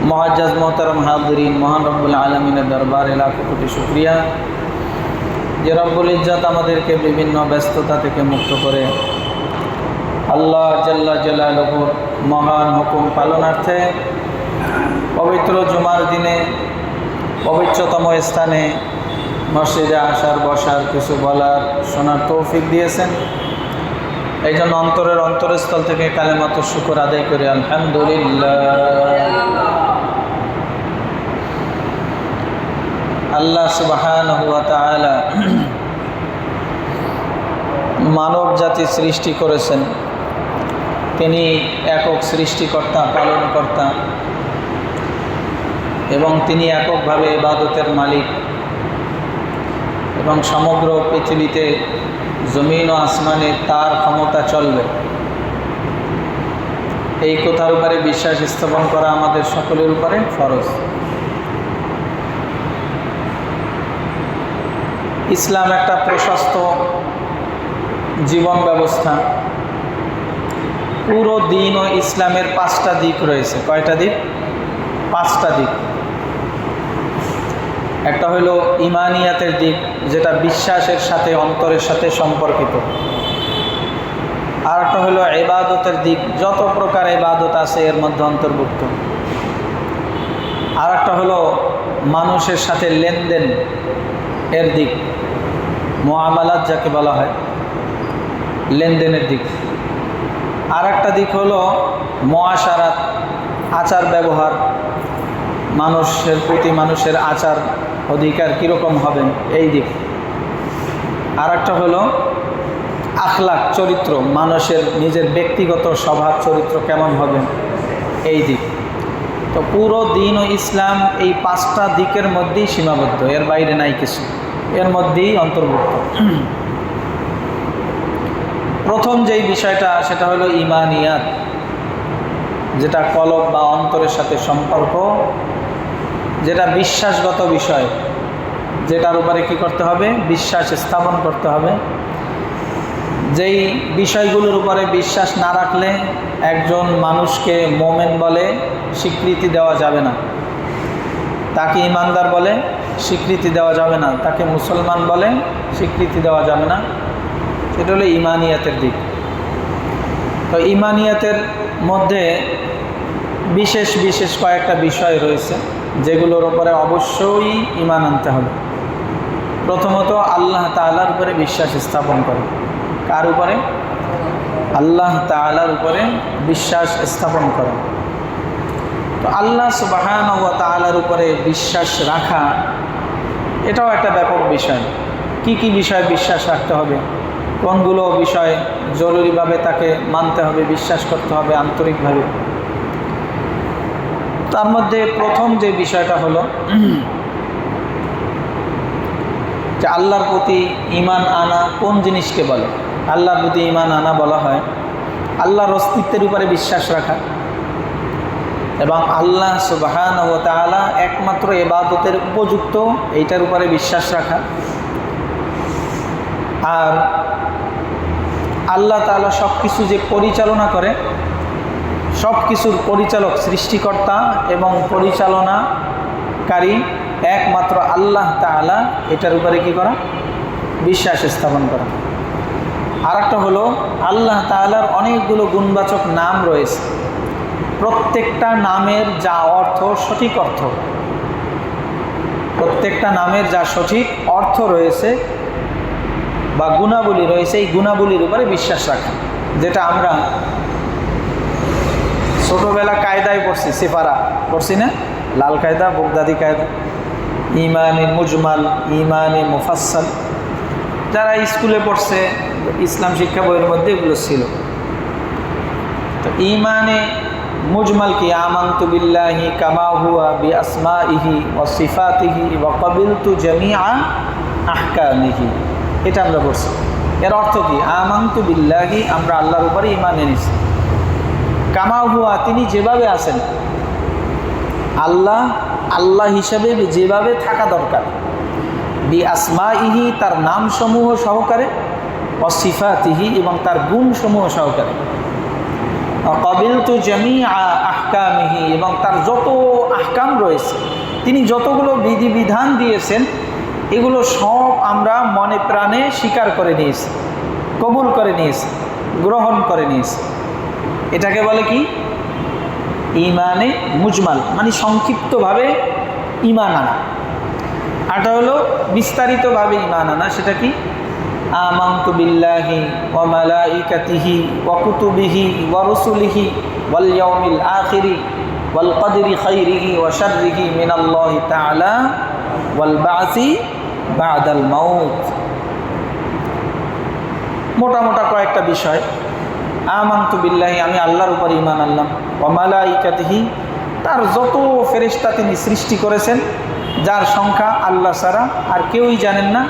মুআজ্জাজ মোহতারম হাজিরিন, মহান রব্বুল আলমিনের দরবারে লাখো কোটি শুকরিয়া যে রব্বুল ইজ্জত আমাদেরকে বিভিন্ন ব্যস্ততা থেকে মুক্ত করে আল্লাহ জাল্লা জালালুহুর মহান হুকুম পালনার্থে পবিত্র জুমার দিনে পবিত্রতম স্থানে মসজিদে আসার, বসার, কিছু বলার, শোনার তৌফিক দিয়েছেন। এই জন্য অন্তরের অন্তরস্থল থেকে কালেমাত শুকর আদায় করি আলহামদুলিল্লাহ। আল্লাহ সুবহানাহু ওয়া তাআলা মানব জাতি সৃষ্টি করেছেন। তিনি একক সৃষ্টিকর্তা, পালনকর্তা এবং তিনি এককভাবে ইবাদতের মালিক এবং সমগ্র পৃথিবীতে জমিন ও আসমানে তার ক্ষমতা চলবে, এই কথার উপরে বিশ্বাস স্থাপন করা আমাদের সকলের উপরে ফরজ। ইসলাম একটা প্রশস্ত জীবন ব্যবস্থা। পুরো দিন ও ইসলামের 5টা দিক রয়েছে। কয়টা দিক? 5টা দিক। একটা হলো ইমানিয়াতের দিক, যেটা বিশ্বাসের সাথে, অন্তরের সাথে সম্পর্কিত। আর একটা হলো ইবাদতের দিক, যত প্রকার ইবাদত আছে এর মধ্যে অন্তর্ভুক্ত। আর একটা হলো মানুষের সাথে লেনদেন এর দিক, মুআমালাত যাকে বলা হয়, লেনদেনের দিক। আর একটা দিক হলো মুআশারাত, আচার ব্যবহার, মানুষের প্রতি মানুষের আচার অধিকার কীরকম হবেন, এই দিক। আর একটা হলো আখলাক, চরিত্র, মানুষের নিজের ব্যক্তিগত স্বভাব চরিত্র কেমন হবে, এই দিক। তো পুরো দিন ও ইসলাম এই 5টা দিকের মধ্যেই সীমাবদ্ধ, এর বাইরে নাই কিছু, এর মধ্যেই অন্তর্ভুক্ত। প্রথম যেই বিষয়টা সেটা হলো ইমানিয়াত, যেটা কলব বা অন্তরের সাথে সম্পর্ক, যেটা বিশ্বাসগত বিষয়, যেটার উপরে কি করতে হবে? বিশ্বাস স্থাপন করতে হবে। যেই বিষয়গুলোর উপরে বিশ্বাস না রাখলে একজন মানুষকে মোমেন বলে স্বীকৃতি দেওয়া যাবে না, তাকে ইমানদার বলে স্বীকৃতি দেওয়া যাবে না, তাকে মুসলমান বলে স্বীকৃতি দেওয়া যাবে না। সেটা হলো ইমানিয়াতের দিক। তো ইমানিয়াতের মধ্যে বিশেষ বিশেষ কয়েকটা বিষয় রয়েছে যেগুলোর উপরে অবশ্যই ঈমান আনতে হবে। প্রথমত আল্লাহ তাআলার উপরে বিশ্বাস স্থাপন করে। কার উপরে? আল্লাহ তাআলার উপরে বিশ্বাস স্থাপন করা। তো আল্লাহ সুবহানাহু ওয়া তাআলার উপরে বিশ্বাস রাখা এটাও একটা ব্যাপক বিষয়। কি কি বিষয়ে বিশ্বাস রাখতে হবে, কোনগুলো বিষয় জরুরিভাবে তাকে মানতে হবে, বিশ্বাস করতে হবে আন্তরিকভাবে। তার মধ্যে প্রথম যে বিষয়টা হলো যে আল্লাহর প্রতি ঈমান আনা কোন জিনিসকে বলে? আল্লাহর প্রতি ঈমান আনা বলা হয় আল্লাহর অস্তিত্বের উপরে বিশ্বাস রাখা এবং আল্লাহ সুবহানাহু ওয়া তাআলা একমাত্র ইবাদতের উপযুক্ত, এইটার উপরে বিশ্বাস রাখা। আর আল্লাহ তাআলা সব কিছু যে পরিচালনা করে, সব কিছুর পরিচালক, সৃষ্টিকর্তা এবং পরিচালনাকারী একমাত্র আল্লাহ তাআলা, এটার উপরে কি করা? বিশ্বাস স্থাপন করা। আর একটা হলো আল্লাহ তাআলার অনেকগুলো গুণবাচক নাম রয়েছে, প্রত্যেকটা নামের যা অর্থ, সঠিক অর্থ, প্রত্যেকটা নামের যা সঠিক অর্থ রয়েছে বা গুণাবলী রয়েছে, এই গুণাবলীর উপরে বিশ্বাস রাখা, যেটা আমরা ছোটোবেলা কায়দায় পড়ছি, সেপারা পড়ছি না? লাল কায়দা, বগদাদি কায়দা, ইমানে মুজমাল, ইমানে মুফাসসাল, যারা স্কুলে পড়ছে ইসলাম শিক্ষা বইয়ের মধ্যে এগুলো ছিল। তো ইমানে মুজমাল কি? আমানতু বিল্লাহি কামা হুয়া বিআসমাইহি ওয়া সিফাতিহি ওয়া ক্বাবিলতু জামিআ আহকামিহি, এটা আমরা পড়ছি। এর অর্থ কি? আমানতু বিল্লাহি, আমরা আল্লাহর উপরে ঈমান এনেছি। কামা হুয়া, তিনি যেভাবে আছেন, আল্লাহ আল্লাহ হিসাবে যেভাবে থাকা দরকার, বিআসমাইহি, তার নামসমূহ সহকারে, ওয়া সিফাতিহি, এবং তার গুণসমূহ সহকারে, ক্বাবিলতু জামিআ আহকামিহি, এবং তার যত আহকাম রয়েছে, তিনি যতগুলো বিধিবিধান দিয়েছেন, এগুলো সব আমরা মনে প্রাণে স্বীকার করে নিয়েছি, কবুল করে নিয়েছি, গ্রহণ করে নিয়েছি। এটাকে বলে কি? ঈমানে মুজমাল, মানে সংক্ষিপ্তভাবে ঈমান আনা। আরটা হলো বিস্তারিতভাবে ঈমান আনা। সেটা কি? আমানতু বিল্লাহি ওয়া মালাইকাতিহি ওয়া কুতুবিহি ওয়া রুসুলিহি ওয়াল ইয়াউমিল আখিরি ওয়াল কদরি খাইরিহি ওয়া শাররিহি মিনাল্লাহি তাআলা ওয়াল বা'সি বা'দাল মাউত। মোটা মোটা কয়েকটা বিষয়। আমানতু বিল্লাহি, আমি আল্লাহর উপর ঈমান আনলাম। ওয়া মালাইকাতিহি, তার যত ফেরেশতা তিনি সৃষ্টি করেছেন, যার সংখ্যা আল্লাহ ছাড়া আর কেউই জানেন না,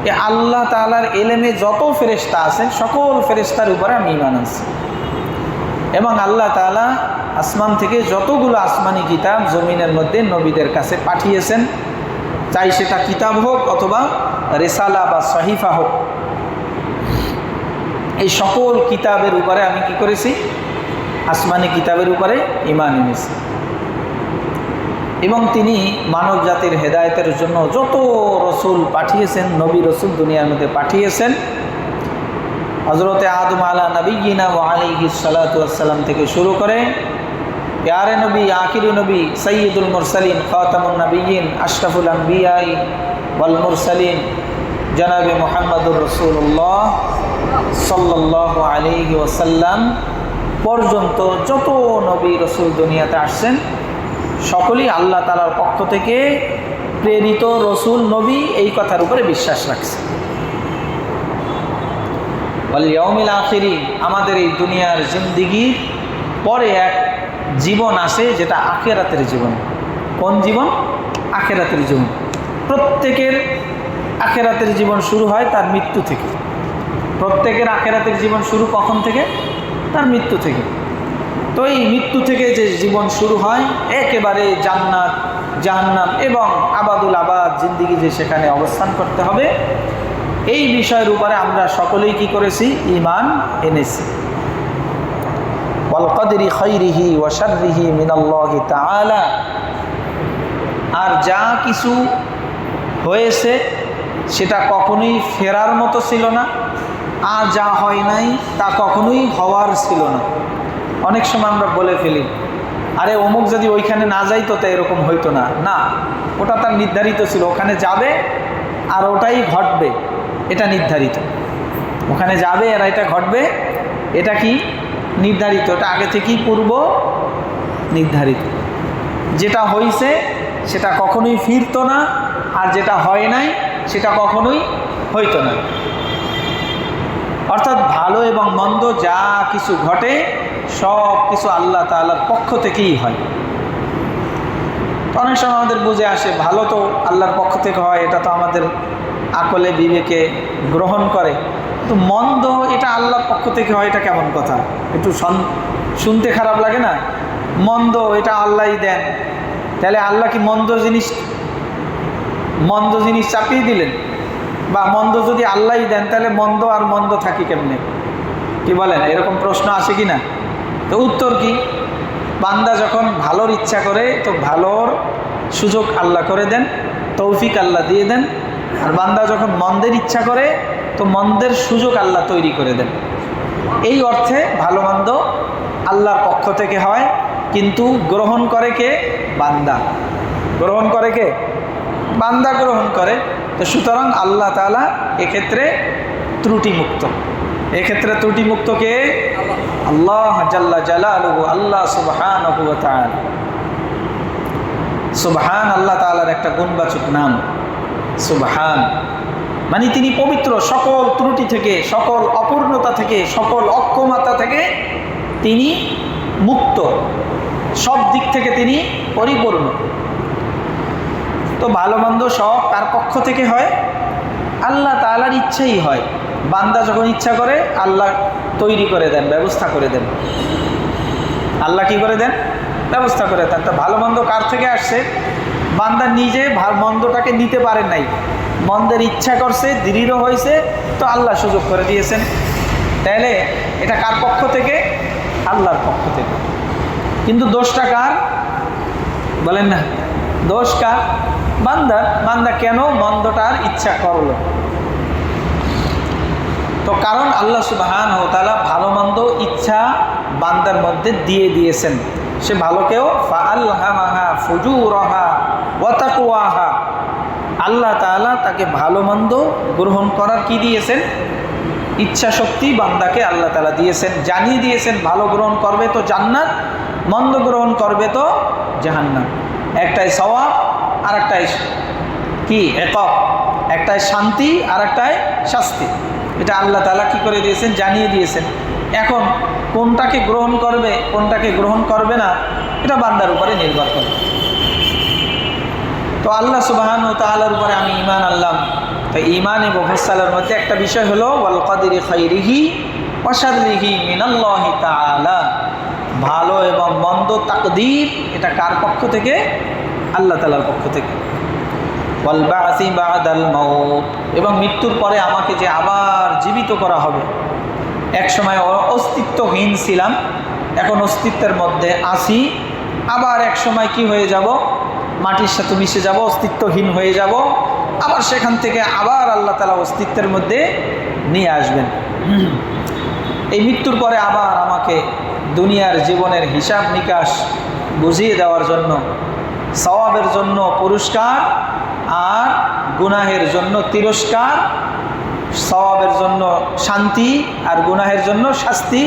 এ আল্লাহ তাআলার এলেমে যত ফেরেশতা আছেন সকল ফেরেশতার উপরে আমি ঈমান আনছি। এবং আল্লাহ তাআলা আসমান থেকে যতগুলো আসমানি কিতাব জমিনের মধ্যে নবীদের কাছে পাঠিয়েছেন, চাই সেটা কিতাব হোক অথবা রিসালা বা সহিফা হোক, এই সকল কিতাবের উপরে আমি কি করেছি? আসমানি কিতাবের উপরে ঈমান এনেছি। এবং তিনি মানব জাতির হেদায়েতের জন্য যত রসুল পাঠিয়েছেন, নবী রসুল দুনিয়ার মধ্যে পাঠিয়েছেন, হযরতে আদম আলা নবিয়িনা ওয়া আলাইহিস সালাতু ওয়াস সালাম থেকে শুরু করে প্যারে নবী, আখিরি নবী, সৈয়দুল মুরসালিন, খাতামুন নবিয়্যিন, আশরাফুল আম্বিয়া ওয়াল মুরসালিন, জনাবে মুহাম্মদুর রাসূলুল্লাহ সাল্লাল্লাহু আলাইহি ওয়াসাল্লাম পর্যন্ত যত নবী রসুল দুনিয়াতে আসছেন, সকলেই আল্লাহ তাআলার পক্ষ থেকে প্রেরিত রসুল, নবী, এই কথার উপরে বিশ্বাস রাখছে। ওয়াল ইয়াউমিল আখিরি, আমাদের এই দুনিয়ার জিন্দেগির পরে এক জীবন আসে, যেটা আখিরাতের জীবন। কোন জীবন? আখিরাতের জীবন। প্রত্যেকের আখিরাতের জীবন শুরু হয় তার মৃত্যু থেকে। প্রত্যেকের আখিরাতের জীবন শুরু কখন থেকে? তার মৃত্যু থেকে। তো এই মৃত্যু থেকে যে জীবন শুরু হয়, একেবারে জান্নাত, জাহান্নাম এবং আবাদুল আবাদ জিন্দেগি যে সেখানে অবস্থান করতে হবে, এই বিষয়ের উপরে আমরা সকলেই কি করেছি? ঈমান এনেছি। ওয়াল কদরি খাইরিহি ওয়া শাররিহি মিনাল্লাহি তাআলা, আর যা কিছু হয়েছে সেটা কখনোই ফেরার মতো ছিল না, আর যা হয় নাই তা কখনোই হওয়ার ছিল না। অনেক সময় আমরা বলে ফেলি, আরে অমুক যদি ওইখানে না যাইতো তো এরকম হইতো না। না, ওটা তার নির্ধারিত ছিল, ওখানে যাবে আর ওটাই ঘটবে, এটা নির্ধারিত। ওখানে যাবে আর এটা ঘটবে, এটা কি নির্ধারিত, এটা আগে থেকেই পূর্ব নির্ধারিত। যেটা হয়েছে সেটা কখনোই ফিরতো না, আর যেটা হয় নাই সেটা কখনোই হইতো না। অর্থাৎ ভালো এবং মন্দ যা কিছু ঘটে সব কিছু আল্লাহ তাআলার পক্ষ থেকেই হয়। অনেক সময় আমাদের বুঝে আসে ভালো তো আল্লাহর পক্ষ থেকে হয়, এটা তো আমাদের আকলে বিবেকে গ্রহণ করে, কিন্তু মন্দ এটা আল্লাহর পক্ষ থেকে হয়, এটা কেমন কথা? একটু শুনতে খারাপ লাগে না? মন্দ এটা আল্লাহই দেন, তাহলে আল্লাহ কি মন্দ জিনিস চাপিয়ে দিলেন? বা মন্দ যদি আল্লাহই দেন তাহলে মন্দ আর মন্দ থাকি কেমনে? কি বলেন? এরকম প্রশ্ন আসে কি না? তো উত্তর কি? বান্দা যখন ভালোর ইচ্ছা করে তো ভালোর সুযোগ আল্লাহ করে দেন, তৌফিক আল্লাহ দিয়ে দেন। আর বান্দা যখন মন্দের ইচ্ছা করে তো মন্দের সুযোগ আল্লাহ তৈরি করে দেন। এই অর্থে ভালো মন্দ আল্লাহর পক্ষ থেকে হয়, কিন্তু গ্রহণ করে কে? বান্দা। গ্রহণ করে কে? বান্দা গ্রহণ করে। তো সুতরাং আল্লাহ তাআলা এক্ষেত্রে ত্রুটিমুক্ত। এক্ষেত্রে ত্রুটিমুক্ত কে? আল্লাহ জাল্লা জালালুহু, আল্লাহ সুবহানাহু ওয়া তাআলা। সুবহান আল্লাহ তাআলার একটা গুণবাচক নাম, সুবহান মানে তিনি পবিত্র, সকল ত্রুটি থেকে, সকল অপূর্ণতা থেকে, সকল অক্ষমতা থেকে তিনি মুক্ত, সব দিক থেকে তিনি পরিপূর্ণ। তো ভালো মন্দ সব তার পক্ষ থেকে হয়, আল্লাহ তাআলার ইচ্ছেই হয়। বান্দা যখন ইচ্ছা করে আল্লাহ তৈরি করে দেন, ব্যবস্থা করে দেন। আল্লাহ কি করে দেন? ব্যবস্থা করে দেন। তা ভালো মন্দ কার থেকে আসছে? বান্দা নিজে মন্দটাকে নিতে পারেন নাই, মন্দের ইচ্ছা করছে, দৃঢ় হয়েছে, তো আল্লাহ সুযোগ করে দিয়েছেন। তাহলে এটা কার পক্ষ থেকে? আল্লাহর পক্ষ থেকে। কিন্তু দোষটা কার? বলেন না? দোষ কার? বান্দার। বান্দা কেন মন্দটার ইচ্ছা করলো? তো কারণ আল্লাহ সুবহানাহু ওয়া তাআলা ভালো মন্দ ইচ্ছা বান্দার মধ্যে দিয়ে দিয়েছেন। সে ভালোকেও ফাআলহামাহা ফুজুরাহা ওয়া তাকওয়াহা, আল্লাহ তাআলা তাকে ভালো মন্দ গ্রহণ করার কি দিয়েছেন? ইচ্ছা শক্তি বান্দাকে আল্লাহ তাআলা দিয়েছেন, জানিয়ে দিয়েছেন ভালো গ্রহণ করবে তো জান্নাত, মন্দ গ্রহণ করবে তো জাহান্নাম। একটাই সওয়াব আর একটাই কি ইকাব, একটাই শান্তি আর একটাই শাস্তি। এটা আল্লাহ তাআলা কি করে দিয়েছেন? জানিয়ে দিয়েছেন। এখন কোনটাকে গ্রহণ করবে কোনটাকে গ্রহণ করবে না এটা বান্দার উপরে নির্ভর করে। তো আল্লাহ সুবহানাহু ওয়া তাআলার উপরে আমি ঈমান আনলাম। তো ঈমানে মুফাসসালের মধ্যে একটা বিষয় হলো ওয়াল কদরি খাইরিহি ওয়া শাররিহি মিনাল্লাহি তাআলা। ভালো এবং মন্দ তাকদীর এটা কার পক্ষ থেকে? আল্লাহ তাআলার পক্ষ থেকে। ওয়াল বা'সি বা'দাল মাউত, এবং মৃত্যুর পরে আমাকে যে আবার জীবিত করা হবে। এক সময় অস্তিত্বহীন ছিলাম, এখন অস্তিত্বের মধ্যে আছি, আবার এক সময় কি হয়ে যাব? মাটির সাথে মিশে যাব, অস্তিত্বহীন হয়ে যাব, আবার সেখান থেকে আবার আল্লাহ তাআলা অস্তিত্বের মধ্যে নিয়ে আসবেন। এই মৃত্যুর পরে আবার আমাকে দুনিয়ার জীবনের হিসাব নিকাশ বুঝিয়ে দেওয়ার জন্য, সওয়াবের জন্য পুরস্কার আর গুনাহের জন্য তিরস্কার, সওয়াবের জন্য শান্তি আর গুনাহের জন্য শাস্তি,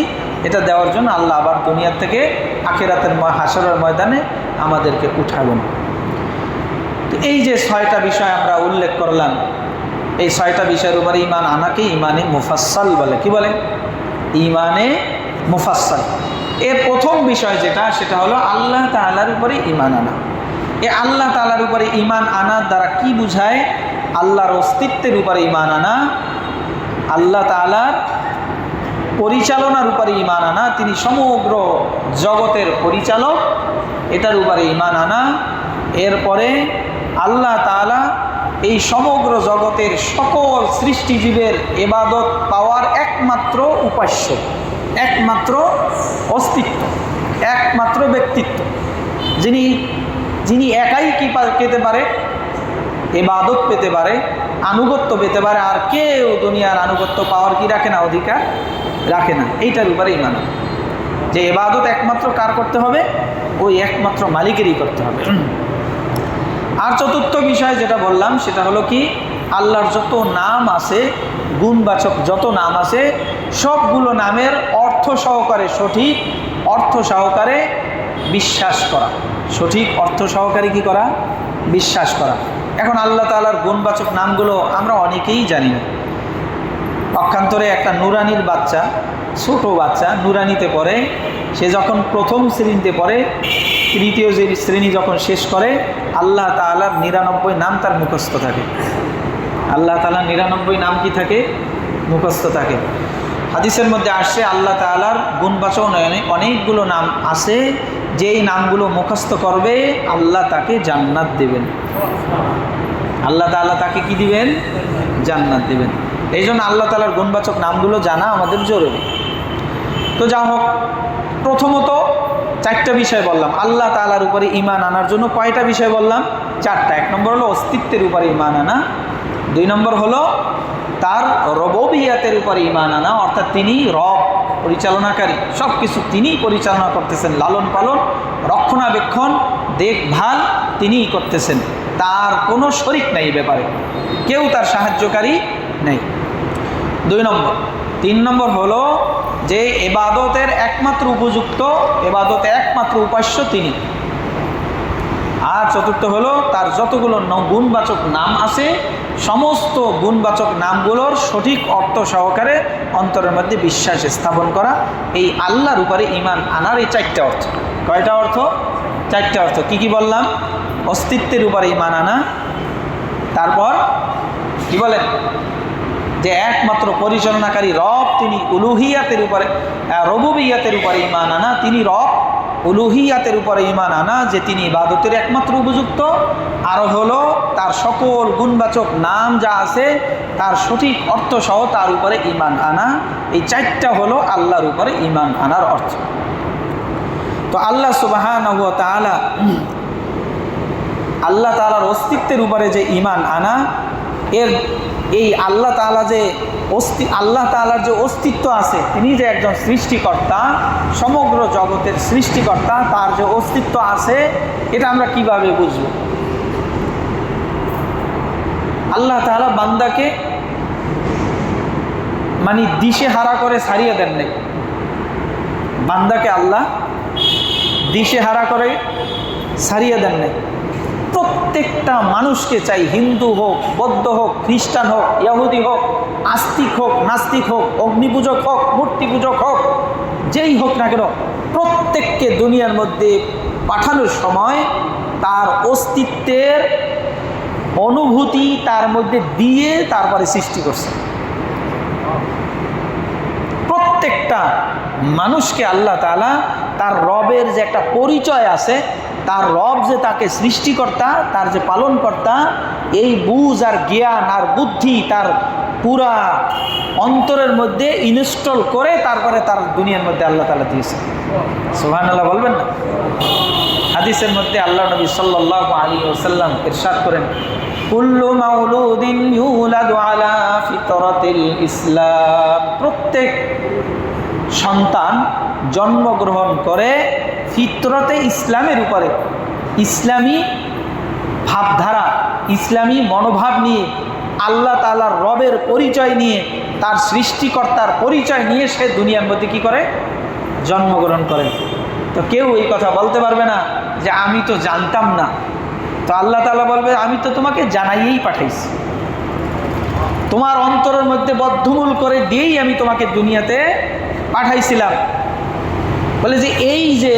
এটা দেওয়ার জন্য আল্লাহ আবার দুনিয়ার থেকে আখিরাতের হাশরের ময়দানে আমাদেরকে উঠাবেন। তো এই যে 6টা বিষয় আমরা উল্লেখ করলাম, এই 6টা বিষয়ের উপরে ঈমান আনাকে ঈমানে মুফাসসাল বলে। কি বলে? ঈমানে মুফাসসাল। এর প্রথম বিষয় যেটা, সেটা হলো আল্লাহ তাআলার উপরে ঈমান আনা। এই আল্লাহ তাআলার উপরে ঈমান আনার দ্বারা কি বুঝায়? আল্লাহর অস্তিত্বের উপরে ঈমান আনা, আল্লাহ তাআলার পরিচালনার উপরে ঈমান আনা, তিনি সমগ্র জগতের পরিচালক, এটার উপরে ঈমান আনা। এরপরে আল্লাহ তাআলা এই সমগ্র জগতের সকল সৃষ্টিজীবের ইবাদত পাওয়ার একমাত্র উপাস্য, একমাত্র অস্তিত্ব, একমাত্র ব্যক্তিত্ব, যিনি একাই কি পেতে পারে? ইবাদত পেতে পারে, আনুগত্য পেতে পারে, আর কেউ দুনিয়ার আনুগত্য পাওয়ার কি রাখে না? অধিকার রাখে না। এইটার উপরে ঈমান, যে ইবাদত একমাত্র কার করতে হবে? ওই একমাত্র মালিকেরই করতে হবে। আর চতুর্থ বিষয় যেটা বললাম সেটা হলো কি, আল্লাহর যত নাম আছে, গুণবাচক যত নাম আছে, সবগুলো নামের অর্থ সহকারে, সঠিক অর্থ সহকারে বিশ্বাস করা। সঠিক অর্থ সহকারে কি করা? বিশ্বাস করা। এখন আল্লাহ তাআলার গুণবাচক নামগুলো আমরা অনেকেই জানি না। পক্ষান্তরে একটা নুরানির বাচ্চা, ছোট বাচ্চা নুরানিতে পড়ে, সে যখন প্রথম শ্রেণীতে পড়ে, তৃতীয় শ্রেণী যখন শেষ করে, আল্লাহ তাআলার 99 নাম তার মুখস্থ থাকে। আল্লাহ তাআলার 99 নাম কি থাকে? মুখস্থ থাকে। হাদিসের মধ্যে আসছে আল্লাহ তাআলার গুণবাচক অনেকগুলো নাম আছে, যেই নামগুলো মুখস্থ করবে আল্লাহ তাকে জান্নাত দেবেন। আল্লাহ তাআলা তাকে কি দিবেন? জান্নাত দিবেন। এই জন্য আল্লাহ তাআলার গুণবাচক নামগুলো জানা আমাদের জরুরি। তো যা হোক, প্রথমত 4টা বিষয় বললাম। আল্লাহ তাআলার উপরে ঈমান আনার জন্য কয়টা বিষয় বললাম? 4টা। 1 নম্বর হলো অস্তিত্বের উপরে ঈমান আনা, 2 নম্বর হলো তার রুবুবিয়তের উপরে ঈমান আনা, অর্থাৎ তিনি রব, পরিচালনাকারী, সব কিছু তিনিই পরিচালনা করতেছেন, লালন পালন, রক্ষণাবেক্ষণ, দেখভাল তিনিই করতেছেন, তার কোনো শরিক নেই ব্যাপারে, কেউ তার সাহায্যকারী নেই। 2 নম্বর। 3 নম্বর হলো যে ইবাদতের একমাত্র উপযুক্ত, ইবাদতে একমাত্র উপাস্য তিনি। আর 4র্থ হলো তার যতগুলো গুণবাচক নাম আছে, সমস্ত গুণবাচক নামগুলোর সঠিক অর্থ সহকারে অন্তরের মধ্যে বিশ্বাস স্থাপন করা। এই আল্লাহর উপরে ঈমান আনার এই 4টা অর্থ। কয়টা অর্থ? 4টা অর্থ। কি কি বললাম? অস্তিত্বের উপরে ঈমান আনা, তারপর কি বলেন? যে একমাত্র পরিচালনাকারী রব তিনি, উলুহিয়াতের উপরে, রুবুবিয়তের উপরে ঈমান আনা, তিনি রব, উলুহিয়াতের উপরে ঈমান আনা, যে তিনি ইবাদতের একমাত্র উপযুক্ত। আরও হলো তার সকল গুণবাচক নাম যা আছে তার সঠিক অর্থ সহ তার উপরে ঈমান আনা। এই 4টা হলো আল্লাহর উপরে ঈমান আনার অর্থ। তো আল্লাহ সুবহানাহু ওয়া তাআলা আল্লাহ তাআলার অস্তিত্বের উপরে যে ঈমান আনা, এর এই আল্লাহ তাআলার যে অস্তিত্ব আছে, তিনি যে একজন সৃষ্টিকর্তা, সমগ্র জগতের সৃষ্টিকর্তা, তার যে অস্তিত্ব আছে, এটা আমরা কিভাবে বুঝব? আল্লাহ তাআলা বান্দাকে দিশেহারা করে ছাড়িয়ে দেন নাই। বান্দাকে আল্লাহ দিশেহারা করে ছাড়িয়ে দেন নাই। প্রত্যেকটা মানুষকে চাই, হিন্দু হোক, বৌদ্ধ হোক, খ্রিস্টান হোক, ইহুদি হোক, আস্তিক হোক, নাস্তিক হোক, অগ্নিপূজক হোক, মূর্তি পূজক হোক, যেই হোক না কেন, প্রত্যেককে দুনিয়ার মধ্যে পাঠানোর সময় তার অস্তিত্বের অনুভূতি তার মধ্যে দিয়ে তারপরে সৃষ্টি করছে। প্রত্যেকটা মানুষকে আল্লাহ তাআলা তার রবের যে একটা পরিচয় আছে, তার রব যে তাকে সৃষ্টিকর্তা, তার যে পালনকর্তা, এই বুঝ আর জ্ঞান আর বুদ্ধি তার পুরা অন্তরের মধ্যে ইনস্টল করে তারপরে তার দুনিয়ার মধ্যে আল্লাহ তাআলা দিয়েছে। সুবহানাল্লাহ বলবেন না? হাদিসের মধ্যে আল্লাহ নবী সাল্লাল্লাহু আলাইহি ওয়াসাল্লাম ইরশাদ করেন, কুল্লু মাউলুদিন ইউলাদু আলা ফিতরাতিল ইসলাম। প্রত্যেক সন্তান জন্মগ্রহণ করে ফিতরতে ইসলামের উপরে, ইসলামী ভাবধারা, ইসলামী মনোভাব নিয়ে, আল্লাহ তাআলার রবের পরিচয় নিয়ে, তার সৃষ্টিকর্তার পরিচয় নিয়ে সে দুনিয়ার মধ্যে কি করে? জন্মগ্রহণ করে। তো কেউ এই কথা বলতে পারবে না যে আমি তো জানতাম না। তো আল্লাহ তাআলা বলবে, আমি তো তোমাকে জানাইয়েই পাঠাইছি, তোমার অন্তরের মধ্যে বদ্ধমূল করে দিয়েই আমি তোমাকে দুনিয়াতে পাঠাইছিলাম। বলে যে এই যে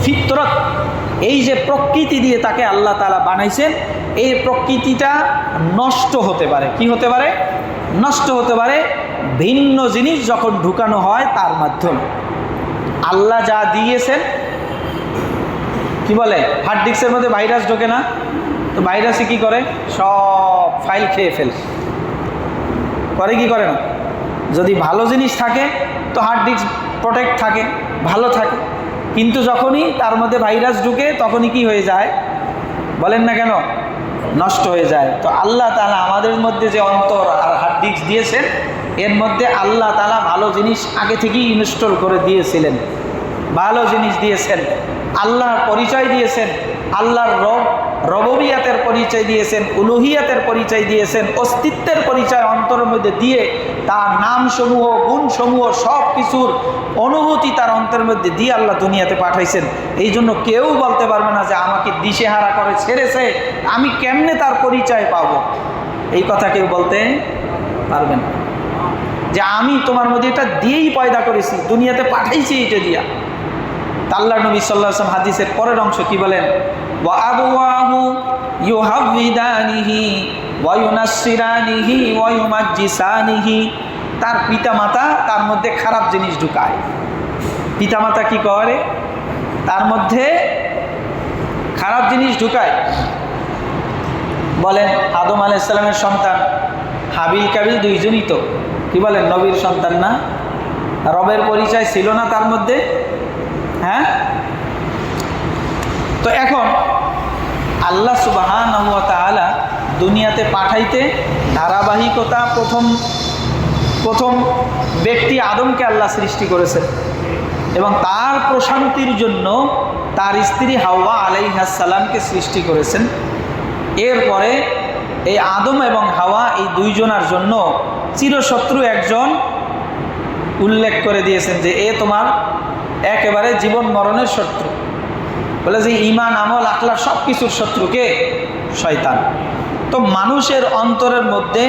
ফিতরত, এই যে প্রকৃতি দিয়ে তাকে আল্লাহ তাআলা বানাইছেন, এই প্রকৃতিটা নষ্ট হতে পারে। কি হতে পারে? নষ্ট হতে পারে ভিন্ন জিনিস যখন ঢুকানো হয় তার মাধ্যমে। আল্লাহ যা দিয়েছেন, কি বলে, হার্ড ডিস্কের মধ্যে ভাইরাস ঢোকে না? তো ভাইরাসে কি করে? সব ফাইল খেয়ে ফেলে। করে কি করে না? যদি ভালো জিনিস থাকে তো হার্ড ডিস্ক প্রোটেক্ট থাকে, ভালো থাকে, কিন্তু যখনই তার মধ্যে ভাইরাস ঢুকে তখনই কি হয়ে যায়? বলেন না কেন? নষ্ট হয়ে যায়। তো আল্লাহ তাআলা আমাদের মধ্যে যে অন্তর আর হার্ড ডিস্ক দিয়েছেন, এর মধ্যে আল্লাহ তাআলা ভালো জিনিস আগে থেকেই ইনস্টল করে দিয়েছিলেন, ভালো জিনিস দিয়েছেন, আল্লাহর পরিচয় দিয়েছেন, আল্লাহর রববিয়াতের পরিচয় দিয়েছেন, উলুহিয়াতের পরিচয় দিয়েছেন, অস্তিত্বের পরিচয় অন্তরের মধ্যে দিয়ে তার নামসমূহ, গুণসমূহ, সব কিছুর অনুভূতি তার অন্তরের মধ্যে দিয়ে আল্লাহ দুনিয়াতে পাঠাইছেন। এই জন্য কেউ বলতে পারবে না যে আমাকে দিশেহারা করে ছেড়েছে, আমি কেমনে তার পরিচয় পাবো। এই কথা কেউ বলতে পারবে না যে আমি তোমার মধ্যে এটা দিয়েই পয়দা করেছি, দুনিয়াতে পাঠাইছি এটা দিয়া। আল্লাহ নবী সাল্লাল্লাহু আলাইহি ওয়াসাল্লাম হাদিসের পরের অংশ কি বলেন? ওয়া আবওয়াহু ইউহাবিদানিহি ওয়া ইউনাসসিরানিহি ওয়া ইউমাজ্জিসানিহি। তার পিতামাতা তার মধ্যে খারাপ জিনিস ঢুকায়। পিতামাতা কি করে? তার মধ্যে খারাপ জিনিস ঢুকায়। বলেন আদম আলাইহিস সালামের সন্তান হাবিল কাবিল দুইজনই তো কি বলেন নবীর সন্তান না? রবের পরিচয় ছিল না তার মধ্যে? হ্যাঁ। তো এখন আল্লাহ সুবহানাহু ওয়া তাআলা দুনিয়াতে পাঠাইতে ধারাবাহিকতা, প্রথম ব্যক্তি আদমকে আল্লাহ সৃষ্টি করেছেন এবং তার প্রশান্তির জন্য তার স্ত্রী হাওয়া আলাইহিস সালামকে সৃষ্টি করেছেন। এরপরে এই আদম এবং হাওয়া এই দুইজনের জন্য চিরশত্রু একজন উল্লেখ করে দিয়েছেন যে এ তোমার একেবারে জীবন মরণের শত্রু। বলে যে ঈমান, আমল, আখলাক সব কিছুর শত্রুকে শয়তান। তো মানুষের অন্তরের মধ্যে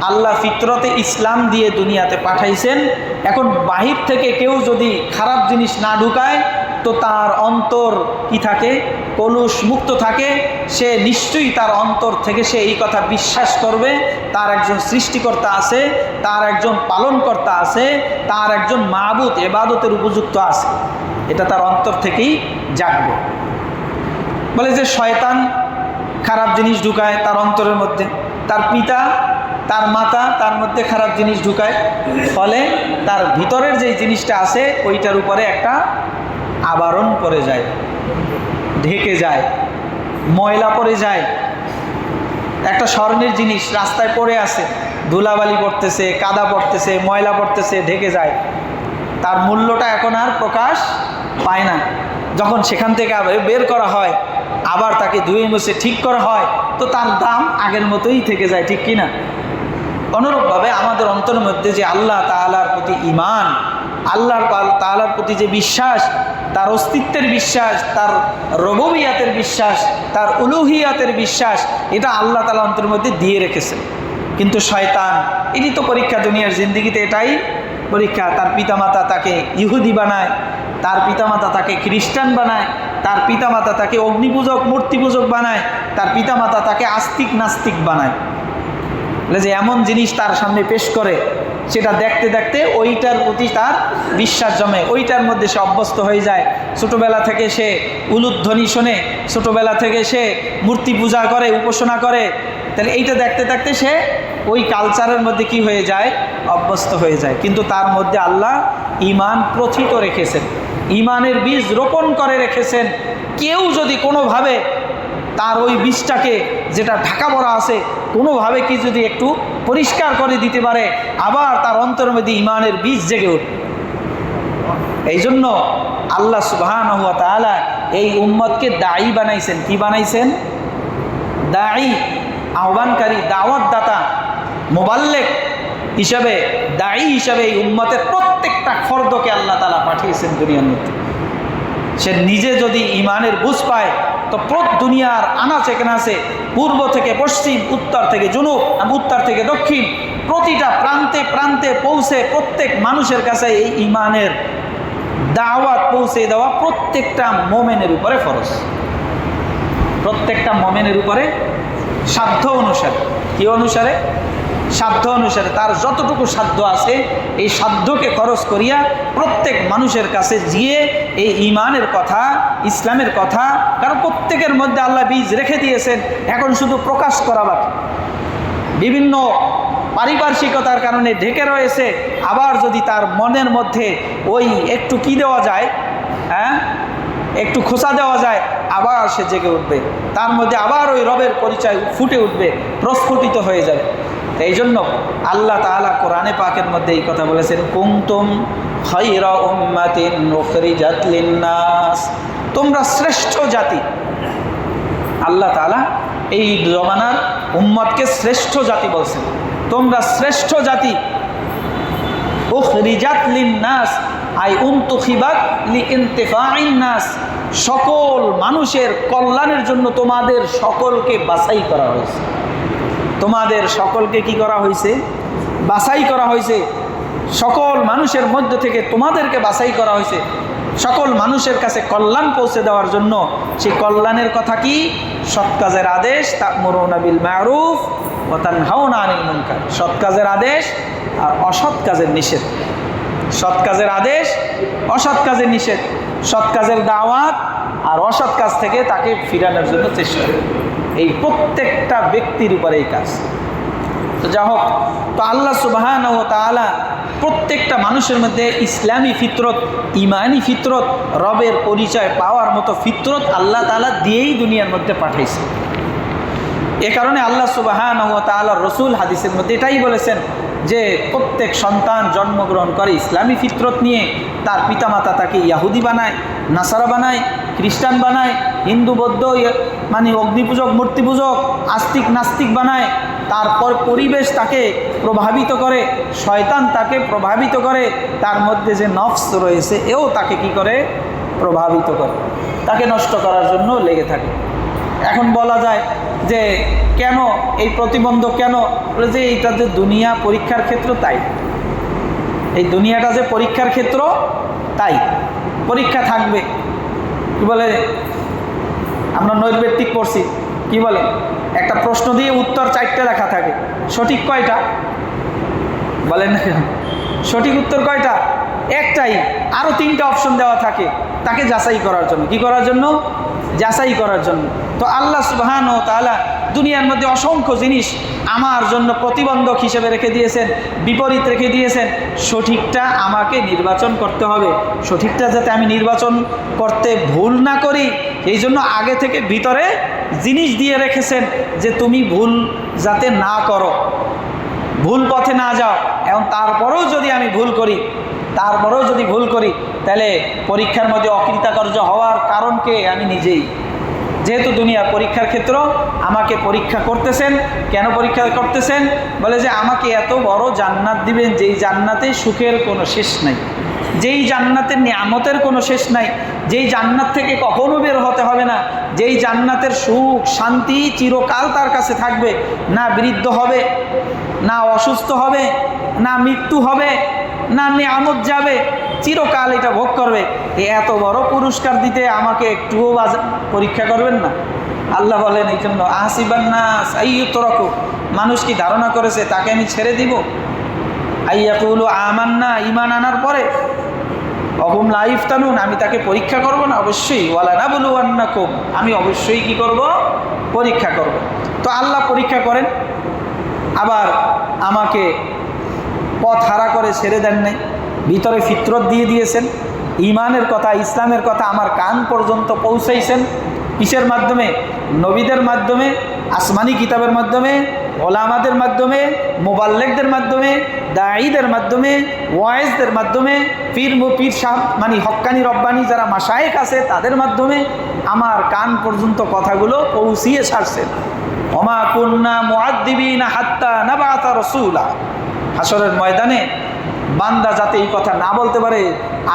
আল্লাহ ফিতরতে ইসলাম দিয়ে দুনিয়াতে পাঠাইছেন। এখন বাহির থেকে কেউ যদি খারাপ জিনিস না ঢুকায় তো তার অন্তর কি থাকে? কলুষ মুক্ত থাকে। সে নিশ্চয়ই তার অন্তর থেকে সে এই কথা বিশ্বাস করবে তার একজন সৃষ্টিকর্তা আছে, তার একজন পালনকর্তা আছে, তার একজন মাবুদ ইবাদতের উপযুক্ত আছে। এটা তার অন্তর থেকেই জাগবে। বলে যে শয়তান খারাপ জিনিস ঢুকায় তার অন্তরের মধ্যে, তার পিতা, তার মাতা তার মধ্যে খারাপ জিনিস ঢুকায়, ফলে তার ভিতরের যে জিনিসটা আছে ওইটার উপরে একটা আবরণ পড়ে যায়, ঢেকে যায়। ময়লা পড়ে যায়, একটা স্বর্ণের জিনিস রাস্তায় পড়ে আছে, ধুলাবালি পড়তেছে, কাদা পড়তেছে, ময়লা পড়তেছে, ঢেকে যায়, তার মূল্যটা এখন আর প্রকাশ পায় না। যখন সেখান থেকে আবার বের করা হয়, আবার তাকে ধুয়ে মুছে ঠিক করা হয়, তো তার দাম আগের মতোই থেকে যায়, ঠিক কিনা? অনুরূপভাবে আমাদের অন্তরের মধ্যে যে আল্লাহ তাআলার প্রতি ঈমান, আল্লাহ তাআলার প্রতি যে বিশ্বাস, তার অস্তিত্বের বিশ্বাস, তার রুবুবিয়াতের বিশ্বাস, তার উলুহিয়াতের বিশ্বাস, এটা আল্লাহ তাআলা অন্তরের মধ্যে দিয়ে রেখেছেন। কিন্তু শয়তান, এটি তো পরীক্ষা, দুনিয়ার জিন্দেগিতে এটাই পরীক্ষা। তার পিতামাতা তাকে ইহুদি বানায়, তার পিতামাতা তাকে খ্রিস্টান বানায়, তার পিতামাতা তাকে অগ্নিপূজক মূর্তি পূজক বানায়, তার পিতামাতা তাকে আস্তিক নাস্তিক বানায়। যে এমন জিনিস তার সামনে পেশ করে, সেটা দেখতে দেখতে ওইটার প্রতি তার বিশ্বাস জমে, ওইটার মধ্যে সে অভ্যস্ত হয়ে যায়। ছোটোবেলা থেকে সে উলুধ্বনি শোনে, ছোটোবেলা থেকে সে মূর্তি পূজা করে, উপাসনা করে, তাহলে এইটা দেখতে দেখতে সে ওই কালচারের মধ্যে কি হয়ে যায়, অভ্যস্ত হয়ে যায়। কিন্তু তার মধ্যে আল্লাহ ঈমান প্রথিত রেখেছেন, ঈমানের বীজ রোপণ করে রেখেছেন। কেউ যদি কোনোভাবে তার ওই বীজটাকে, যেটা ঢাকা পড়া আছে, কোনোভাবে কি যদি একটু পরিষ্কার করে দিতে পারে, আবার তার অন্তরের মধ্যে ঈমানের বীজ জেগে উঠবে। এই জন্য আল্লাহ সুবহানাহু ওয়া তাআলা এই উম্মতকে দায়ী বানাইছেন। কি বানাইছেন? দায়ী, আহ্বানকারী, দাওয়াতদাতা, মুবাল্লিগ হিসাবে, দায়ী হিসাবে এই উম্মতের প্রত্যেকটা ফর্দকে আল্লাহ তাআলা পাঠিয়েছেন দুনিয়ার মধ্যে। সে নিজে যদি ঈমানের বুঝ পায়, তো দুনিয়ার আনাচে কানাচে, পূর্ব থেকে পশ্চিম, উত্তর থেকে জুনুব, উত্তর থেকে দক্ষিণ, প্রতিটা প্রান্তে প্রান্তে পৌঁছে প্রত্যেক মানুষের কাছে এই ঈমানের দাওয়াত পৌঁছে দেওয়া প্রত্যেকটা মুমিনের উপরে ফরজ। প্রত্যেকটা মুমিনের উপরে সাধ্য অনুসারে। কি অনুসারে? সাধ্য অনুসারে। তার যতটুকু সাধ্য আছে, এই সাধ্যকে খরচ করিয়া প্রত্যেক মানুষের কাছে গিয়ে এই ঈমানের কথা, ইসলামের কথা, কারণ প্রত্যেকের মধ্যে আল্লাহ বীজ রেখে দিয়েছেন, এখন শুধু প্রকাশ করা বাকি। বিভিন্ন পারিপার্শ্বিকতার কারণে ঢেকে রয়েছে, আবার যদি তার মনের মধ্যে ওই একটু কি দেওয়া যায়, একটু খোঁচা দেওয়া যায়, আবার সে জেগে উঠবে, তার মধ্যে আবার ওই রবের পরিচয় ফুটে উঠবে, প্রস্ফুটিত হয়ে যাবে। এই জন্য আল্লাহ তাআলা কোরআনে পাকের মধ্যে এই কথা বলেছেন, কুনতুম খায়রা উম্মাতিন উখরিজাত লিন-নাস, তোমরা শ্রেষ্ঠ জাতি। আল্লাহ তাআলা এই জমানার উম্মতকে শ্রেষ্ঠ জাতি বলছেন, তোমরা শ্রেষ্ঠ জাতি। উখরিজাত লিন-নাস আই উনতুখিবাত লিইনতিফাইন নাস, সকল মানুষের কল্যাণের জন্য তোমাদের সকলকে বাছাই করা হয়েছে। তোমাদের সকলকে কি করা হয়েছে? বাছাই করা হয়েছে। সকল মানুষের মধ্য থেকে তোমাদেরকে বাছাই করা হয়েছে সকল মানুষের কাছে কল্যাণ পৌঁছে দেওয়ার জন্য। সেই কল্যাণের কথা কি? সৎ কাজের আদেশ, তা'মুরুনা বিল মা'রুফ ওয়া তানহাউনা আনিল মুনকার, সৎ কাজের আদেশ আর অসৎ কাজের নিষেধ। সৎ কাজের আদেশ, অসৎ কাজের নিষেধ, সৎ কাজের দাওয়াত আর অসৎ কাজ থেকে তাকে ফিরানোর জন্য চেষ্টা। এই প্রত্যেকটা ব্যক্তির উপরে এই কাজ। তো যা হোক, তো আল্লাহ সুবহানাহু ওয়া তাআলা প্রত্যেকটা মানুষের মধ্যে ইসলামী ফিতরত, ইমানি ফিতরত, রবের পরিচয় পাওয়ার মতো ফিতরত আল্লাহ তাআলা দিয়েই দুনিয়ার মধ্যে পাঠাইছে। এ কারণে আল্লাহ সুবহানাহু ওয়া তাআলা রসুল হাদিসের মধ্যে এটাই বলেছেন যে প্রত্যেক সন্তান জন্মগ্রহণ করে ইসলামী ফিতরত নিয়ে, তার পিতামাতা তাকে ইয়াহুদি বানায়, নাসারা বানায়, খ্রিস্টান বানায়, হিন্দু বৌদ্ধ মানে অগ্নিপূজক মূর্তি পূজক আস্তিক নাস্তিক বানায়। তারপর পরিবেশ তাকে প্রভাবিত করে, শয়তান তাকে প্রভাবিত করে, তার মধ্যে যে নফস রয়েছে এও তাকে কি করে? প্রভাবিত করে, তাকে নষ্ট করার জন্য লেগে থাকে। এখন বলা যায় যে কেন এই প্রতিবন্ধক, কেন? যে এইটা যে দুনিয়া পরীক্ষার ক্ষেত্র, তাই এই দুনিয়াটা যে পরীক্ষার ক্ষেত্র, তাই পরীক্ষা থাকবে। কি বলে, আমরা নৈর্ব্যক্তিক পড়ছি, কি বলে, একটা প্রশ্ন দিয়ে উত্তর 4টা লেখা থাকে, সঠিক কয়টা? বলেন না কেন? সঠিক উত্তর কয়টা? একটাই, আরও 3টা অপশন দেওয়া থাকে তাকে যাচাই করার জন্য। কি করার জন্য? যাচাই করার জন্য। তো আল্লাহ সুবহানাহু ওয়া তাআলা দুনিয়ার মধ্যে অসংখ্য জিনিস আমার জন্য প্রতিবন্ধক হিসেবে রেখে দিয়েছেন, বিপরীত রেখে দিয়েছেন। সঠিকটা আমাকে নির্বাচন করতে হবে, সঠিকটা যাতে আমি নির্বাচন করতে ভুল না করি, এই জন্য আগে থেকে ভিতরে জিনিস দিয়ে রেখেছেন যে তুমি ভুল যাতে না করো, ভুল পথে না যাও। এখন তারপরেও যদি আমি ভুল করি, তাহলে পরীক্ষার মধ্যে অকৃতকার্য হওয়ার কারণ কে? আমি নিজেই। যেহেতু দুনিয়া পরীক্ষার ক্ষেত্র, আমাকে পরীক্ষা করতেছেন। কেন পরীক্ষা করতেছেন? বলে যে আমাকে এত বড় জান্নাত দিবেন, যেই জান্নাতে সুখের কোনো শেষ নাই, যেই জান্নাতের নিয়ামতের কোনো শেষ নাই, যেই জান্নাত থেকে কখনো বের হতে হবে না, যেই জান্নাতের সুখ শান্তি চিরকাল তার কাছে থাকবে, না বৃদ্ধ হবে, না অসুস্থ হবে, না মৃত্যু হবে, না নিয়ামত যাবে, চিরকাল এটা ভোগ করবে। এত বড় পুরস্কার দিতে আমাকে একটুও পরীক্ষা করবেন না? আল্লাহ বলেন এই জন্য আহসিবান্নাস আইয়ুতরাকু, মানুষ কি ধারণা করেছে তাকে আমি ছেড়ে দিব? আইয়াকুলু আমান্না, ঈমান আনার পরে অহুম লা ইফতানুন, আমি তাকে পরীক্ষা করব না? অবশ্যই। ওয়ালা নাবলুওয়ান্নাকুম, আমি অবশ্যই কি করব? পরীক্ষা করব। তো আল্লাহ পরীক্ষা করেন, আবার আমাকে পথ হারা করে ছেড়ে দেন নাই, ভিতরে ফিতরত দিয়ে দিয়েছেন, ঈমানের কথা ইসলামের কথা আমার কান পর্যন্ত পৌঁছাইছেন। কিসের মাধ্যমে? নবীদের মাধ্যমে, আসমানি কিতাবের মাধ্যমে, ওলামাদের মাধ্যমে, মুবাল্লিগদের মাধ্যমে, দাঈদের মাধ্যমে, ওয়াইজদের মাধ্যমে, পীর সাহেব মানে হক্কানি রব্বানি যারা মাশায়েখ আছে তাদের মাধ্যমে আমার কান পর্যন্ত কথাগুলো পৌঁছিয়ে ছাড়ছেন। ওমা কুন্না মুআদ্দিবিনা হাত্তা নাবআতা রাসূলা। হাসরের ময়দানে বান্দা যাতে এই কথা না বলতে পারে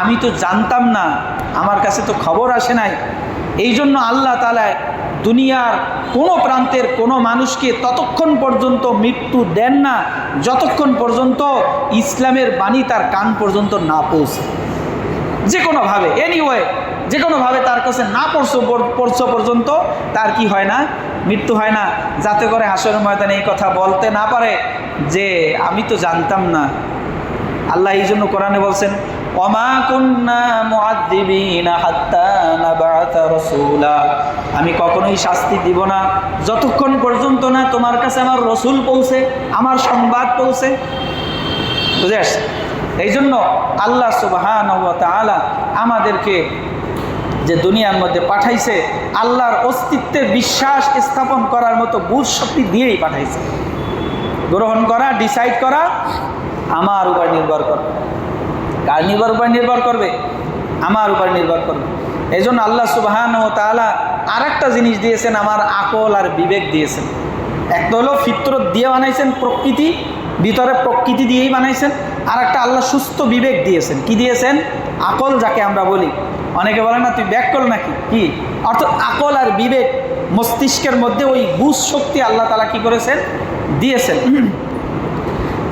আমি তো জানতাম না, আমার কাছে তো খবর আসে নাই। এই জন্য আল্লাহ তাআলা দুনিয়ার কোনো প্রান্তের কোনো মানুষকে ততক্ষণ পর্যন্ত মৃত্যু দেন না যতক্ষণ পর্যন্ত ইসলামের বাণী তার কান পর্যন্ত না পৌঁছে। যে কোনোভাবে এনিওয়ে, যে কোনোভাবে তার কাছে না পড়ছো পর্যন্ত তার কি হয় না? মৃত্যু হয় না, যাতে করে হাসরের ময়দানে এই কথা বলতে না পারে যে আমি তো জানতাম না। আল্লাহ এই জন্য কোরআনে বলছেন ওমা কুন্না মুআদ্দিবিনা হাত্তা নাবআতা রাসূলা, আমি কখনোই শাস্তি দিব না যতক্ষণ পর্যন্ত না তোমার কাছে আমার রসুল পৌঁছে, আমার সংবাদ পৌঁছে। বুঝে আসছে? এই জন্য আল্লাহ সুবহানাহু ওয়া তাআলা আমাদেরকে যে দুনিয়ার মধ্যে পাঠাইছে আল্লাহর অস্তিত্বে বিশ্বাস স্থাপন করার মতো বুঝ শক্তি দিয়েই পাঠাইছে। গ্রহণ করা, ডিসাইড করা আমার উপর নির্ভর করবে। কার উপর নির্ভর করবে? আমার উপর নির্ভর করবে। এই জন্য আল্লাহ সুবহানাহু ওয়া তাআলা আর একটা জিনিস দিয়েছেন, আমার আকল আর বিবেক দিয়েছেন। একটা হলো ফিতরত দিয়ে বানাইছেন, প্রকৃতি, ভিতরে প্রকৃতি দিয়েই বানাইছেন। আর একটা আল্লাহ সুস্থ বিবেক দিয়েছেন। কি দিয়েছেন? আকল, যাকে আমরা বলি। অনেকে বলে না তুই ব্যাককল নাকি, কি অর্থাৎ আকল আর বিবেক, মস্তিষ্কের মধ্যে ওই বুঝ শক্তি আল্লাহ তাআলা কি করেছেন? দিয়েছেন।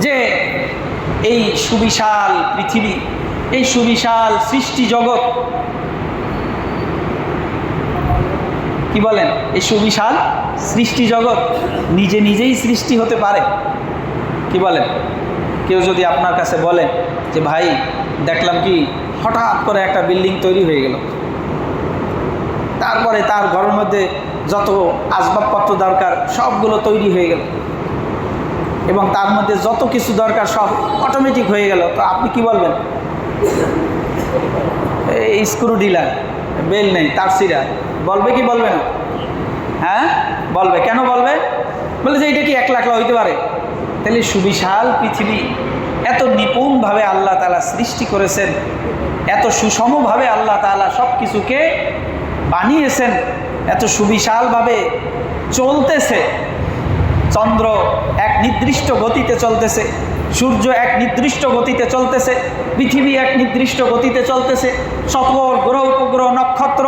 যে এই সুবিশাল পৃথিবী, এই সুবিশাল সৃষ্টি জগৎ, কি বলেন, এই সুবিশাল সৃষ্টি জগৎ নিজে নিজেই সৃষ্টি হতে পারে? কি বলেন? কেউ যদি আপনার কাছে বলে যে ভাই দেখলাম কি হঠাৎ করে একটা বিল্ডিং তৈরি হয়ে গেল, তারপরে তার ঘরের মধ্যে যত আসবাবপত্র দরকার সবগুলো তৈরি হয়ে গেল, এবং তার মধ্যে যত কিছু দরকার সব অটোমেটিক হয়ে গেল, তো আপনি কি বলবেন? এই স্ক্রু ডিলার, বেল নেই, তার সিরা, বলবে কি বলবে না? হ্যাঁ বলবে। কেন বলবে? বলে যে এটা কি একলা একলা হইতে পারে? তাহলে সুবিশাল পৃথিবী এত নিপুণভাবে আল্লাহ তাআলা সৃষ্টি করেছেন, এত সুষমভাবে আল্লাহ তাআলা সব কিছুকে বানিয়েছেন, এত সুবিশালভাবে চলতেছে। চন্দ্র এক নির্দিষ্ট গতিতে চলতেছে, সূর্য এক নির্দিষ্ট গতিতে চলতেছে, পৃথিবী এক নির্দিষ্ট গতিতে চলতেছে, সকল গ্রহ উপগ্রহ নক্ষত্র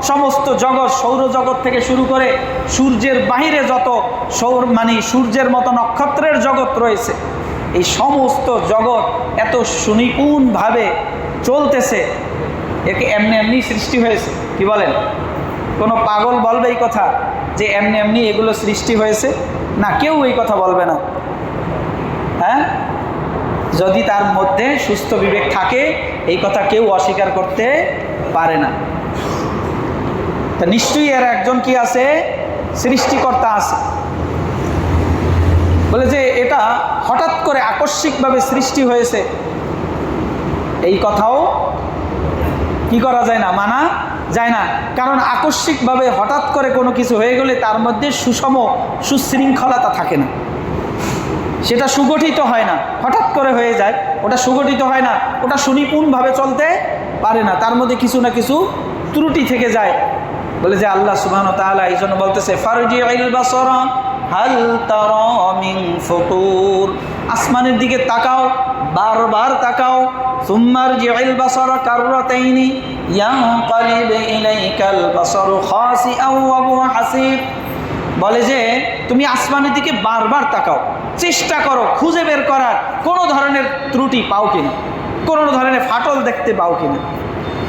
সমস্ত জগৎ, সৌরজগৎ থেকে শুরু করে সূর্যের বাহিরে যত সূর্যের মতো নক্ষত্রের জগৎ রয়েছে, এই সমস্ত জগৎ এত সুনিপুণভাবে চলতেছে। একে এমনি এমনি সৃষ্টি হয়েছে? কি বলেন? কোনো পাগল বলবে এই কথা যে এমনি এমনি এগুলো সৃষ্টি হয়েছে? না, কেউ এই কথা বলবে না। হ্যাঁ, যদি তার মধ্যে সুস্থ বিবেক থাকে এই কথা কেউ অস্বীকার করতে পারে না। তা নিশ্চয়ই এর একজন কি আছে? সৃষ্টিকর্তা আছে। বলে যে এটা হঠাৎ করে আকস্মিকভাবে সৃষ্টি হয়েছে, এই কথাও কি করা যায় না? মানা যায় না। কারণ আকস্মিকভাবে হঠাৎ করে কোনো কিছু হয়ে গেলে তার মধ্যে সুষম সুশৃঙ্খলতা থাকে না, সেটা সুগঠিত হয় না, হঠাৎ করে হয়ে যায়, ওটা সুগঠিত হয় না, ওটা সুনিপুণভাবে চলতে পারে না, তার মধ্যে কিছু না কিছু ত্রুটি থেকে যায়। বলে যে আল্লাহ সুবহানাহু ওয়া তাআলা এই জন্য বলতেছে ফারজিউল বাসারা হাল তারা মিন ফুতুর, আসমানের দিকে তাকাও, বারবার তাকাও। সুম্মারজিউল বাসারা কাররাতাইনি ইয়ানকালিব ইলাইকাল বাসারু খাসিআন ওয়া হুয়া হাসিব। বলে যে তুমি আসমানের দিকে বারবার তাকাও, চেষ্টা করো খুঁজে বের করার কোনো ধরনের ত্রুটি পাও কিনা, কোনো ধরনের ফাটল দেখতে পাও কিনা।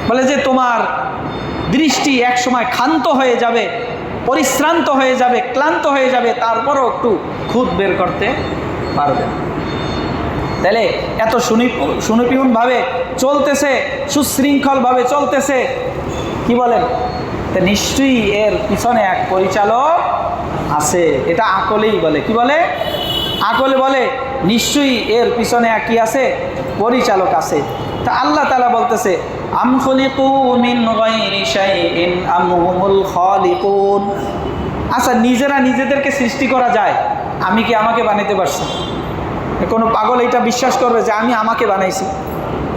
বলে যে তোমার দৃষ্টি এক সময় ক্ষান্ত হয়ে যাবে, পরিশ্রান্ত হয়ে যাবে, ক্লান্ত হয়ে যাবে, তারপরও একটু খুঁত বের করতে পারবে। তাহলে এত সুনিপুণভাবে চলতেছে, সুশৃঙ্খলভাবে চলতেছে, কি বলেন, তা নিশ্চয়ই এর পিছনে এক পরিচালক আছে। এটা আকলেই বলে, কি বলে, আকলে বলে নিশ্চয়ই এর পিছনে এক কি আছে, পরিচালক আছে। তা আল্লাহ তাআলা বলতেছে আম খুলিকু মিন গায়রি শাইইন আম হুমুল খালিকুন। আচ্ছা, নিজেরা নিজেদেরকে সৃষ্টি করা যায়? আমি কি আমাকে বানাইতে পারছি? কোনো পাগল এটা বিশ্বাস করবে যে আমি আমাকে বানাইছি?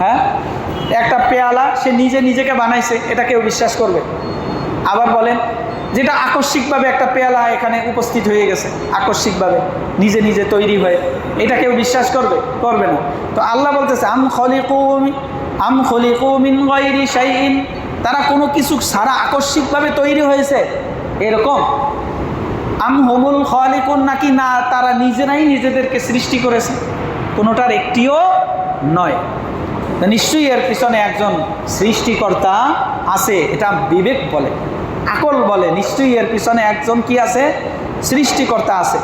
হ্যাঁ, একটা পেয়ালা সে নিজে নিজেকে বানাইছে, এটা কেউ বিশ্বাস করবে? আবার বলেন, যেটা আকস্মিকভাবে একটা পেয়ালা এখানে উপস্থিত হয়ে গেছে, আকস্মিকভাবে নিজে নিজে তৈরি হয়ে, এটা কেউ বিশ্বাস করবে? করবে না। তো আল্লাহ বলতেছে আম খলিকু মিন গায়রি শাইইন, তারা কোনো কিছু ছাড়া আকস্মিকভাবে তৈরি হয়েছে এরকম? আম হুমুল খালিকুন, নাকি না তারা নিজেরাই নিজেদেরকে সৃষ্টি করেছে? কোনোটার একটিও নয়। নিশ্চয়ই এর পিছনে একজন সৃষ্টিকর্তা আছে, এটা বিবেক বলে, আকল বলে, নিশ্চয়ই এর পিছনে একজন কি আছে, সৃষ্টিকর্তা আছে।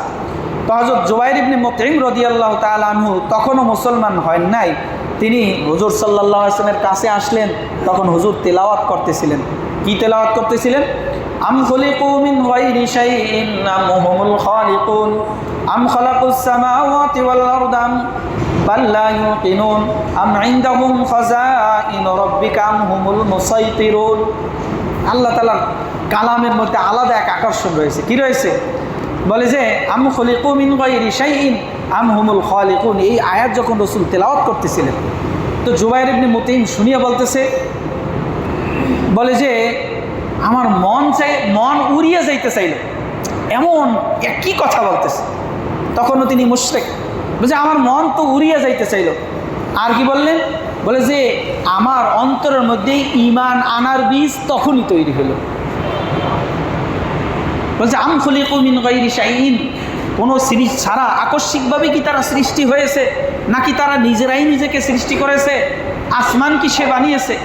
তো হযরত জুবাইর ইবনে মুতঈম রাদিয়াল্লাহু তাআলা আনহু তখনও মুসলমান হন নাই, তিনি হুজুর সাল্লাল্লাহু আলাইহি ওয়াসাল্লামের কাছে আসলেন, তখন হুজুর তেলাওয়াত করতেছিলেন। কি তেলাওয়াত করতেছিলেন? আম খুলিকু মিন গায়রি শাইইন আম হুমুল খালিকুন আম খালাকুস সামাওয়াতি ওয়াল আরদা বাল লা ইউকিনুন আম ইনদাহুম খাযাইন রাব্বিকা আম হুমুল মুসাইতিরুন। আল্লাহ তাআলার কালামের মধ্যে আলাদা এক আকর্ষণ রয়েছে। কি রয়েছে? বলে যে আম খুলিকু মিন গায়রি শাইইন আম হুমুল খালিকুন। এই আয়াত যখন রাসূল তেলাওয়াত করতেছিলেন, তো জুবাইর ইবনে মুতঈম শুনিয়ে বলতেছে, বলে যে আমার মন উড়িয়ে যাইতে চাইল, এমন একই কথা বলতেছে। তখনও তিনি মুশরিক, বলে যে আমার মন তো উড়িয়ে যাইতে চাইল। আর কি বললেন? বলে যে আমার অন্তরের মধ্যে ঈমান আনার বীজ তখনই তৈরি হলো। বলছে আম খুলিকু মিন গায়রি শাইইন, কোনো সৃষ্টি ছাড়া আকস্মিকভাবে কি তারা সৃষ্টি হয়েছে, নাকি তারা নিজেরাই নিজেকে সৃষ্টি করেছে? আসমান কি সে বানিয়েছে?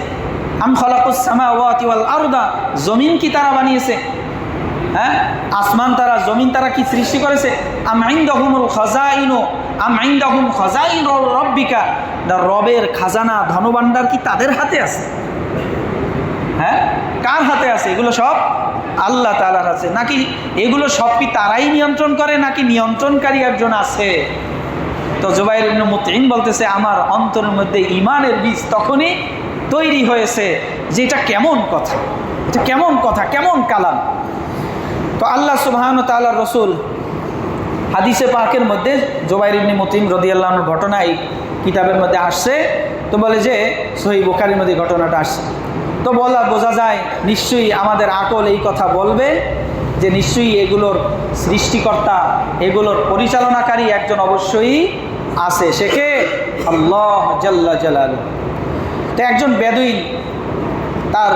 আম খালাকুস সামাওয়াতি ওয়াল আরদা, জমিন কি তারা বানিয়েছে? হ্যাঁ, আসমান তারা, জমিন তারা কি সৃষ্টি করেছে? আম ইনদাহুমুল খাযাইনু আম ইনদাহুম খাযাইনু রাব্বিকা, রবের খাজানা ধনভাণ্ডার কি তাদের হাতে আছে? হ্যাঁ, কার হাতে আছে? এগুলো সব আল্লাহ তাআলার আছে। নাকি এগুলো সব কি তারাই নিয়ন্ত্রণ করে, নাকি নিয়ন্ত্রণকারী একজন আছে? তো জুবাইর ইবনে মুতঈম বলতেছে আমার অন্তরের মধ্যে ঈমানের বীজ তখনই তৈরি হয়েছে যে এটা কেমন কথা, এটা কেমন কথা, কেমন কালাম। তো আল্লাহ সুবহানাহু ওয়া তাআলার রাসূল হাদিসে পাকের মধ্যে জুবাইর ইবনে মুতঈম রাদিয়াল্লাহু আনহুর ঘটনা এই কিতাবের মধ্যে আসছে। তো বলে যে সহিহ বুখারীর মধ্যে ঘটনাটা আসছে। তো বোঝা যায় নিশ্চয়ই আমাদের আকল এই কথা বলবে যে নিশ্চয়ই এগুলোর সৃষ্টিকর্তা, এগুলোর পরিচালনাকারী একজন অবশ্যই আছে, সে কে? আল্লাহ জাল্লা জালালুহু। তো একজন বেদুইন, তার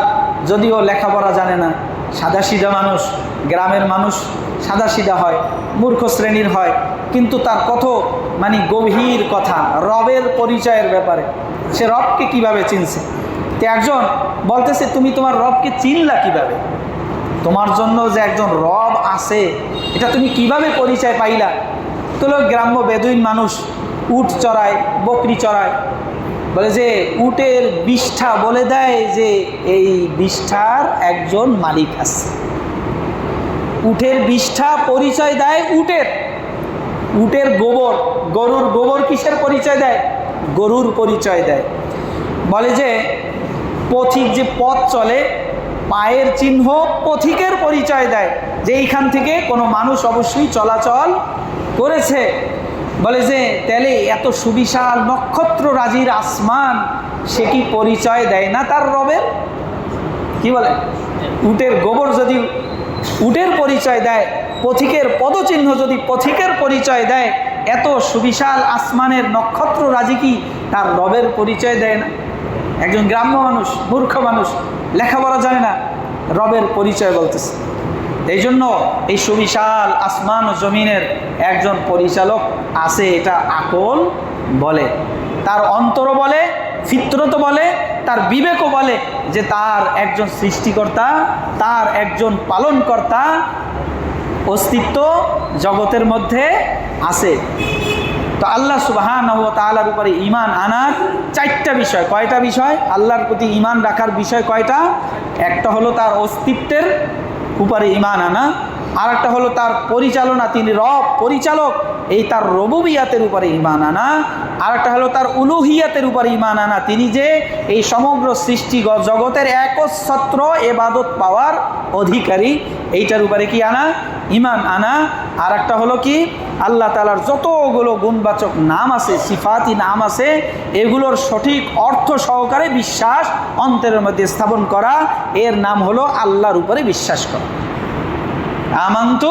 যদিও লেখাপড়া জানে না, সাদাসিধা মানুষ, গ্রামের মানুষ সাদাসিধা হয়, মূর্খ শ্রেণীর হয়, কিন্তু তার কত গভীর কথা রবের পরিচয়ের ব্যাপারে, সে রবকে কিভাবে চিনছে। তো একজন বলতেছে তুমি তোমার রবকে চিনলা কিভাবে? তোমার জন্য যে একজন রব আছে এটা তুমি কিভাবে পরিচয় পাইলা? তো গ্রাম্য বেদুইন মানুষ উট চড়ায়, বকরি চড়ায়, বলে যে উটের বিষ্ঠা বলে দেয় যে এই বিষ্ঠার একজন মালিক আছে। উটের বিষ্ঠা পরিচয় দেয় উটের গোবর, গরুর গোবর কিসের পরিচয় দেয়? গরুর পরিচয় দেয়। বলে যে পথিক যে পথ চলে, পায়ের চিহ্ন, পথিকের পরিচয় দেয় যে এইখান থেকে কোনো মানুষ অবশ্যই চলাচল করেছে। বলে যে তাহলে এত সুবিশাল নক্ষত্র রাজির আসমান, সে কি পরিচয় দেয় না তার রবের? কি বলে? উটের গোবর যদি উটের পরিচয় দেয়, পথিকের পদচিহ্ন যদি পথিকের পরিচয় দেয়, এত সুবিশাল আসমানের নক্ষত্র রাজি কি তার রবের পরিচয় দেয় না? একজন গ্রাম্য মানুষ, মূর্খ মানুষ, লেখাপড়া জানে না, রবের পরিচয় বলতেছে। এই জন্য এই সুবিশাল আসমান ও জমিনের একজন পরিচালক আছে, এটা আকল বলে, তার অন্তর বলে, ফিতরত বলে, তার বিবেকও বলে যে তার একজন সৃষ্টিকর্তা, তার একজন পালনকর্তা অস্তিত্ব জগতের মধ্যে আছে। তো আল্লাহ সুবহানাহু ওয়া তাআলার উপরে ঈমান আনার চারটা বিষয়। কয়টা বিষয়? আল্লাহর প্রতি ঈমান রাখার বিষয় কয়টা? একটা হলো তার অস্তিত্বের উপরে ঈমান আনা, আর একটা হলো তার পরিচালনা, তিনি রব, পরিচালক, এই তার রুবুবিয়াতের উপরে ঈমান আনা, আর একটা হলো তার উলুহিয়াতের উপরে ঈমান আনা, তিনি যে এই সমগ্র সৃষ্টি জগতের একচ্ছত্র ইবাদত পাওয়ার অধিকারী, এইটার উপরে কি আনা? ঈমান আনা। আর একটা হলো কি? আল্লাহ তাআলার যতগুলো গুণবাচক নাম আছে, সিফাতি নাম আছে, এগুলোর সঠিক অর্থ সহকারে বিশ্বাস অন্তরের মধ্যে স্থাপন করা, এর নাম হলো আল্লাহর উপরে বিশ্বাস করা। আমান্তু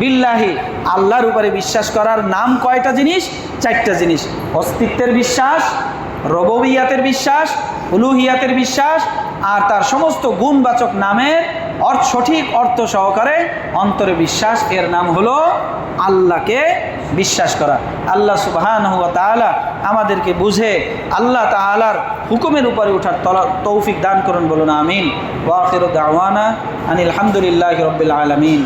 বিল্লাহি, আল্লাহর উপরে বিশ্বাস করার নাম কয়টা জিনিস? চারটা জিনিস। অস্তিত্বের বিশ্বাস, রুবুবিয়াতের বিশ্বাস, উলুহিয়াতের বিশ্বাস, আর তার সমস্ত গুণবাচক নামের সঠিক অর্থ সহকারে অন্তরে বিশ্বাস, এর নাম হলো আল্লাহকে বিশ্বাস করা। আল্লাহ সুবহানাহু ওয়া তাআলা আমাদেরকে বুঝে আল্লাহ তাআলার হুকুমের উপরে ওঠার তৌফিক দান করুন, বলুন আমিন। ওয়া আখিরু দাওয়ানা আনিল হামদুলিল্লাহি রাব্বিল আলামিন।